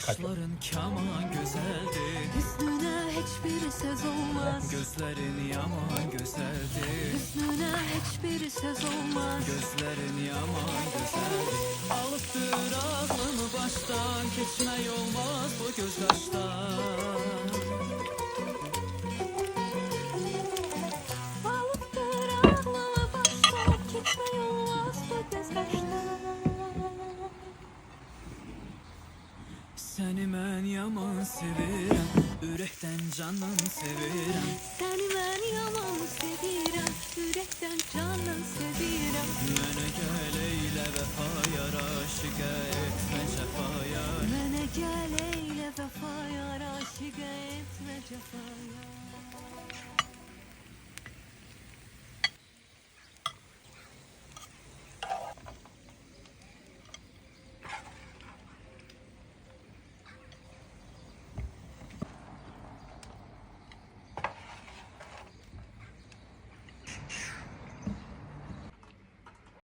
Kaşların kaman güzeldir, Hüsnüne hiçbir söz olmaz. gözlerin yaman güzeldir, Hüsnüne hiçbir söz olmaz. gözlerin yaman güzeldir. Alıptır ağzımı baştan, geçmək olmaz bu göz yaştan. Balıktır ağlama baştan, gitme olmaz bu göz kaştan. Səni mən yaman sevirəm, ürəkdən candan sevirəm.